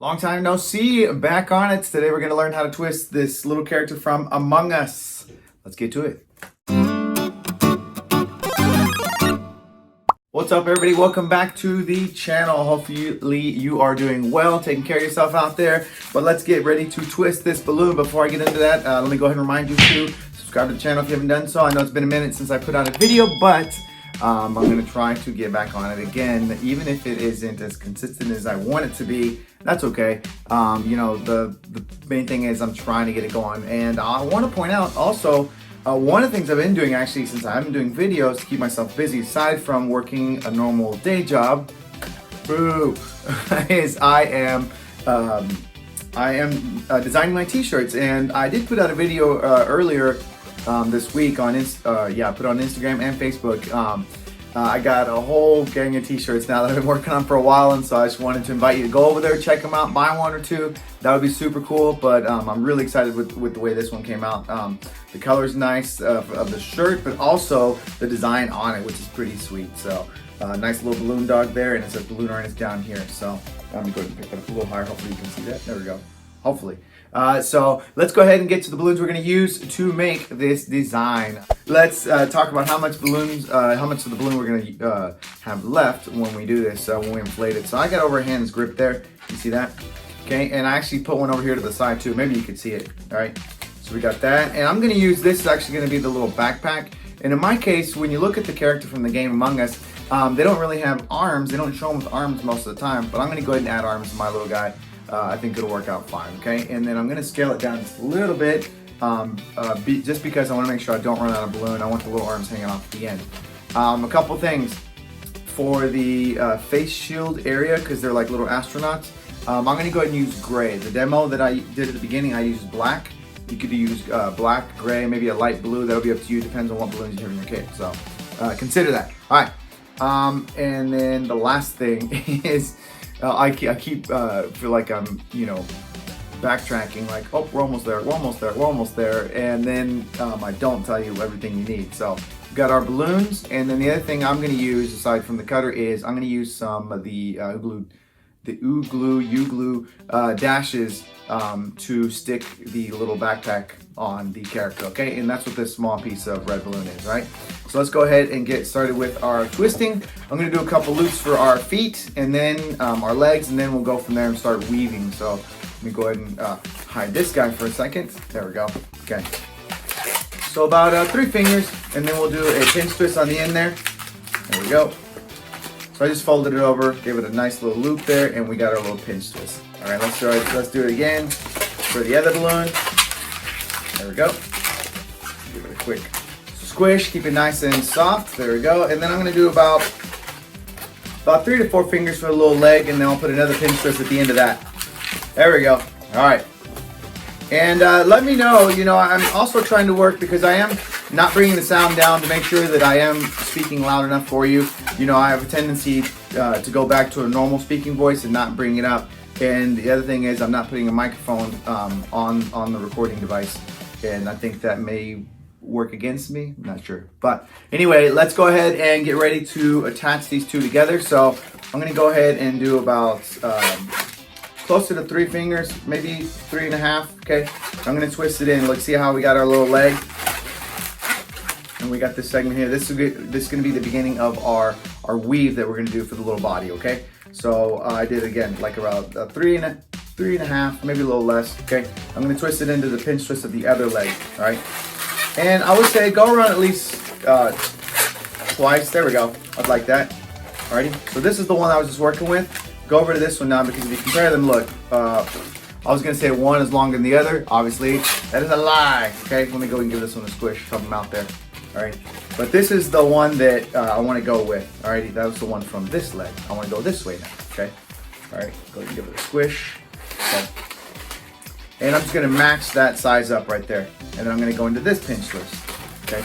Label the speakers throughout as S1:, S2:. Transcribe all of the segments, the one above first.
S1: Long time no see, back on it. Today we're going to learn how to twist this little character from Among Us. Let's get to it. What's up everybody? Welcome back to the channel. Hopefully you are doing well, taking care of yourself out there. But let's get ready to twist this balloon. Before I get into that, let me go ahead and remind you to subscribe to the channel if you haven't done so. I know it's been a minute since I put out a video, but I'm going to try to get back on it again, even if it isn't as consistent as I want it to be. That's okay. You know, the main thing is I'm trying to get it going. And I want to point out also, one of the things I've been doing actually since I've been doing videos to keep myself busy, aside from working a normal day job, is I am designing my t-shirts. And I did put out a video earlier this week on put it on Instagram and Facebook. I got a whole gang of t-shirts now that I've been working on for a while, and so I just wanted to invite you to go over there, check them out, buy one or two. That would be super cool. But I'm really excited with the way this one came out. The color's nice of the shirt, but also the design on it, which is pretty sweet. So nice little balloon dog there, and it says balloon earnest down here. So let me go ahead and pick that up a little higher. Hopefully you can see that. There we go. Hopefully. So let's go ahead and get to the balloons we're going to use to make this design. Let's talk about how much of the balloon we're going to have left when we do this, when we inflate it. So I got over a hand's grip there. You see that? Okay, and I actually put one over here to the side too. Maybe you could see it. All right, so we got that. And I'm going to use, this is actually going to be the little backpack. And in my case, when you look at the character from the game Among Us, they don't really have arms. They don't show them with arms most of the time, but I'm going to go ahead and add arms to my little guy. I think it'll work out fine, okay? And then I'm gonna scale it down just a little bit, just because I wanna make sure I don't run out of balloon. I want the little arms hanging off at the end. A couple things. For the face shield area, because they're like little astronauts, I'm gonna go ahead and use gray. The demo that I did at the beginning, I used black. You could use black, gray, maybe a light blue. That'll be up to you, depends on what balloons you have in your kit. So consider that. All right, and then the last thing is, I keep feel like I'm, you know, backtracking, like, oh, we're almost there, we're almost there, we're almost there, and then I don't tell you everything you need. So we've got our balloons, and then the other thing I'm going to use aside from the cutter is I'm going to use some of the U-glue dashes to stick the little backpack on the character, okay? And that's what this small piece of red balloon is, right? So let's go ahead and get started with our twisting. I'm gonna do a couple loops for our feet, and then our legs, and then we'll go from there and start weaving. So let me go ahead and hide this guy for a second. There we go, okay. So about 3 fingers, and then we'll do a pinch twist on the end there. There we go. So I just folded it over, gave it a nice little loop there, and we got our little pinch twist. All right, let's do it again for the other balloon. There we go. Give it a quick squish, keep it nice and soft. There we go. And then I'm gonna do about 3 to 4 fingers for the little leg, and then I'll put another pinch twist at the end of that. There we go. All right. And let me know, you know, I'm also trying to work, because I am not bringing the sound down, to make sure that I am speaking loud enough for you. You know, I have a tendency to go back to a normal speaking voice and not bring it up. And the other thing is I'm not putting a microphone on the recording device. And I think that may work against me, I'm not sure. But anyway, let's go ahead and get ready to attach these two together. So I'm gonna go ahead and do about closer to 3 fingers, maybe 3.5, okay? I'm gonna twist it in. Let's see how we got our little leg. And we got this segment here. This is gonna be the beginning of our weave that we're gonna do for the little body, okay? So I did, again, like about 3.5, maybe a little less, okay? I'm gonna twist it into the pinch twist of the other leg, all right? And I would say go around at least twice. There we go, I'd like that. Alrighty, so this is the one I was just working with. Go over to this one now, because if you compare them, look, I was gonna say one is longer than the other. Obviously, that is a lie, okay? Let me go and give this one a squish, help them out there, all right? But this is the one that I wanna go with, alrighty? That was the one from this leg. I wanna go this way now, okay? All right, go ahead and give it a squish. Okay. And I'm just gonna match that size up right there. And then I'm gonna go into this pinch twist, okay?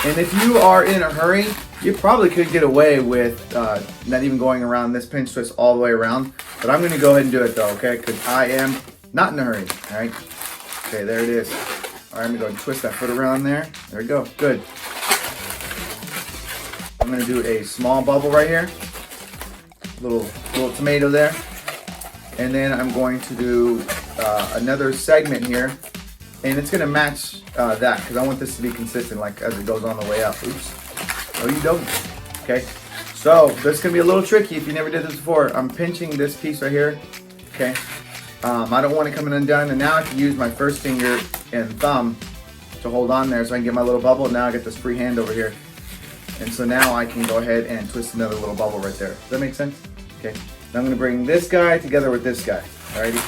S1: And if you are in a hurry, you probably could get away with not even going around this pinch twist all the way around. But I'm gonna go ahead and do it though, okay? Because I am not in a hurry, all right? Okay, there it is. All right, I'm gonna go ahead and twist that foot around there. There we go, good. I'm gonna do a small bubble right here. Little little tomato there. And then I'm going to do another segment here, and it's gonna match that because I want this to be consistent, like as it goes on the way up. Oops. No, you don't. Okay. So this is gonna be a little tricky if you never did this before. I'm pinching this piece right here. Okay. I don't want it coming undone, and now I can use my first finger and thumb to hold on there so I can get my little bubble. Now I get this free hand over here. And so now I can go ahead and twist another little bubble right there. Does that make sense? Okay. Now I'm gonna bring this guy together with this guy. Alrighty.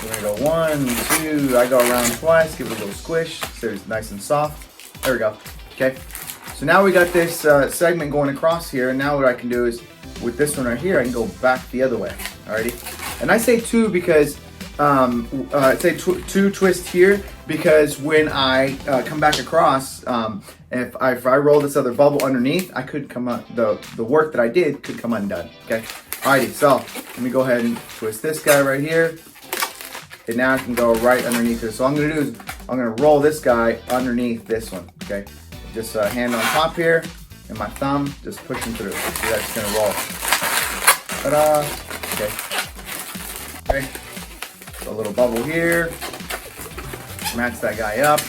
S1: We're gonna go 1, 2, I go around twice, give it a little squish so it's nice and soft. There we go. Okay. So now we got this segment going across here, and now what I can do is with this one right here, I can go back the other way. Alrighty. And I say 2 because I say 2 twist here because when I come back across, if I roll this other bubble underneath, I could come up, the work that I did could come undone. Okay. Alrighty. So let me go ahead and twist this guy right here, and now I can go right underneath it. So what I'm gonna do is I'm gonna roll this guy underneath this one. Okay. Just hand on top here, and my thumb just pushing through. So that's gonna roll. Ta-da! Okay. Okay. So a little bubble here. Match that guy up.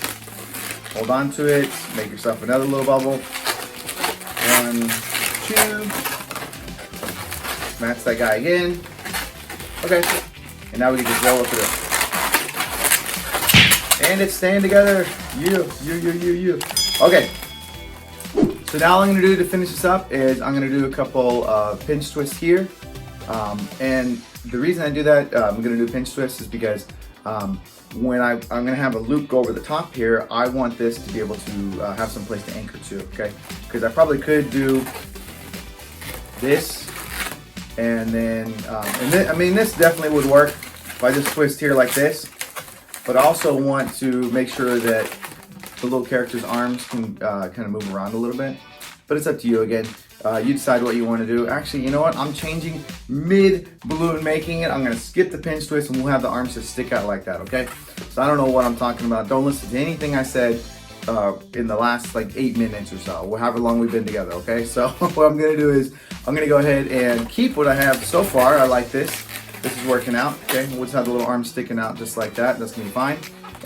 S1: Hold on to it. Make yourself another little bubble. 1, 2. Match that guy again. Okay. And now we can just roll it through. And it's staying together. You. Okay. So now all I'm gonna do to finish this up is I'm gonna do a couple pinch twists here. And the reason I do that, I'm gonna do pinch twists is because when I'm gonna have a loop go over the top here, I want this to be able to have some place to anchor to, okay? Because I probably could do this, and then, I mean, this definitely would work if I just twist here like this, but I also want to make sure that the little character's arms can kind of move around a little bit, but it's up to you again. You decide what you want to do. Actually, you know what? I'm changing mid-balloon making it. I'm going to skip the pinch twist and we'll have the arms just stick out like that, okay? So I don't know what I'm talking about. Don't listen to anything I said in the last like 8 minutes or so, or however long we've been together, okay? So what I'm going to do is I'm going to go ahead and keep what I have so far. I like this. This is working out, okay? We'll just have the little arms sticking out just like that. That's going to be fine.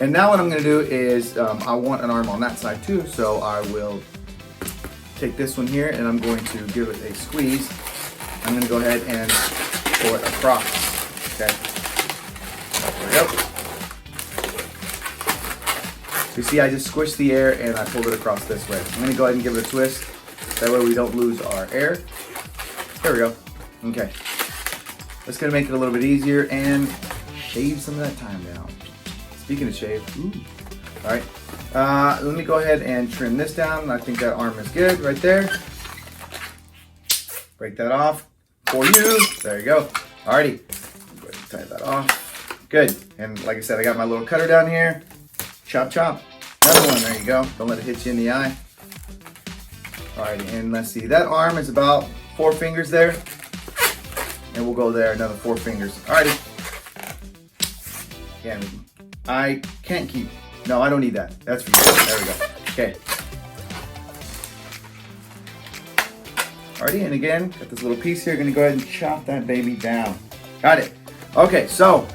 S1: And now what I'm going to do is I want an arm on that side too, so I will take this one here and I'm going to give it a squeeze. I'm going to go ahead and pull it across. Okay. There we go. So you see I just squished the air and I pulled it across this way. I'm going to go ahead and give it a twist. That way we don't lose our air. There we go. Okay. That's going to make it a little bit easier and shave some of that time down. Speaking of shave, ooh. All right. Let me go ahead and trim this down. I think that arm is good right there. Break that off for you. There you go. Alrighty. Go ahead and tie that off. Good. And like I said, I got my little cutter down here. Chop, chop. Another one. There you go. Don't let it hit you in the eye. Alrighty. And let's see. That arm is about 4 fingers there. And we'll go there another 4 fingers. Alrighty. Again, I can't keep. No, I don't need that. That's for you. There we go. Okay. Alrighty, and again, got this little piece here. Gonna go ahead and chop that baby down. Got it. Okay, so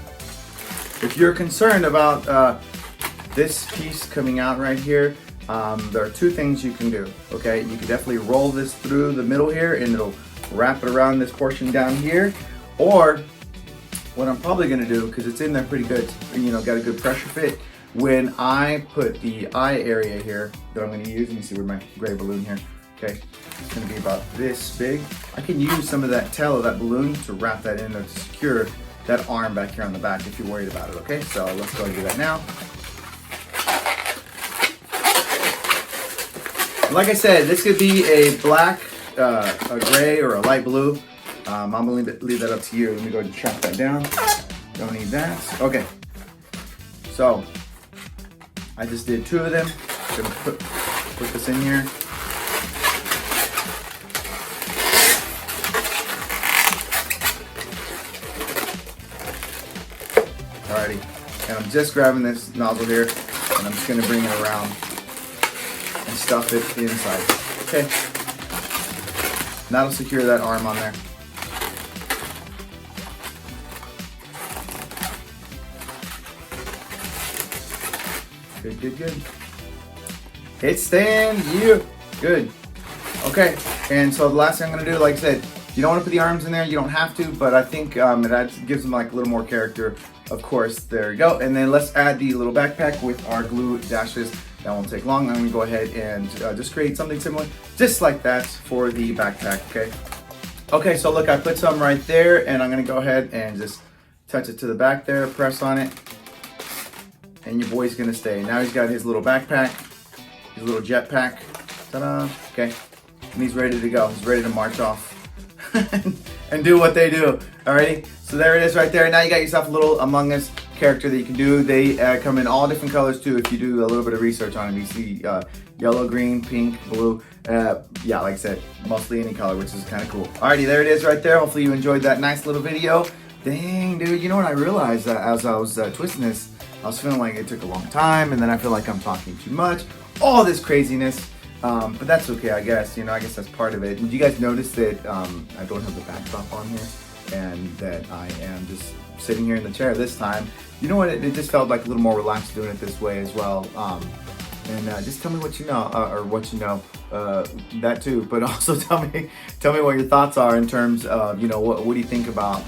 S1: if you're concerned about this piece coming out right here, there are 2 things you can do. Okay, you can definitely roll this through the middle here, and it'll wrap it around this portion down here. Or what I'm probably gonna do, because it's in there pretty good, you know, got a good pressure fit. When I put the eye area here that I'm going to use, let me see where my gray balloon here, okay, it's going to be about this big. I can use some of that tail of that balloon to wrap that in there to secure that arm back here on the back if you're worried about it, okay? So let's go and do that now. Like I said, this could be a black, a gray, or a light blue. I'm going to leave that up to you. Let me go ahead and chop that down. Don't need that. Okay. So I just did 2 of them. I'm gonna put this in here. Alrighty, and I'm just grabbing this nozzle here, and I'm just gonna bring it around and stuff it inside. Okay, and that'll secure that arm on there. Good, good, good. Hit stand, yeah, good. Okay, and so the last thing I'm gonna do, like I said, you don't want to put the arms in there. You don't have to, but I think it gives them like a little more character. Of course, there you go. And then let's add the little backpack with our glue dashes. That won't take long. I'm gonna go ahead and just create something similar, just like that for the backpack, okay? Okay, so look, I put some right there, and I'm gonna go ahead and just touch it to the back there, press on it, and your boy's gonna stay. Now he's got his little backpack, his little jetpack, ta-da, okay? And he's ready to go. He's ready to march off and do what they do. Alrighty, so there it is right there. Now you got yourself a little Among Us character that you can do. They come in all different colors too. If you do a little bit of research on them, you see yellow, green, pink, blue. Yeah, like I said, mostly any color, which is kind of cool. Alrighty, there it is right there. Hopefully you enjoyed that nice little video. Dang, dude, you know what I realized as I was twisting this, I was feeling like it took a long time, and then I feel like I'm talking too much. All this craziness. But that's okay, I guess. You know, I guess that's part of it. And did you guys notice that I don't have the backdrop on here, and that I am just sitting here in the chair this time? You know what? It just felt like a little more relaxed doing it this way as well. And just tell me what you know, or what you know. That too. But also tell me what your thoughts are in terms of, you know, what do you think about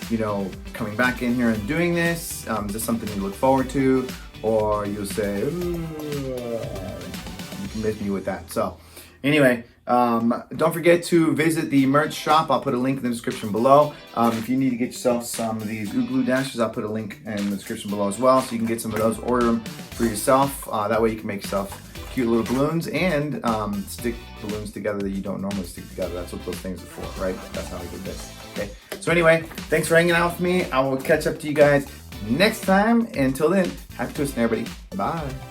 S1: you know, coming back in here and doing this? Is this something you look forward to, or you'll say, ooh, miss me with that. So anyway, don't forget to visit the merch shop. I'll put a link in the description below. If you need to get yourself some of these glue dashes, I'll put a link in the description below as well, so you can get some of those, order them for yourself. That way you can make yourself cute little balloons and stick balloons together that you don't normally stick together. That's what those things are for, right? That's how we did this. Okay, so anyway, thanks for hanging out with me. I will catch up to you guys next time. Until then, happy twisting, everybody. Bye.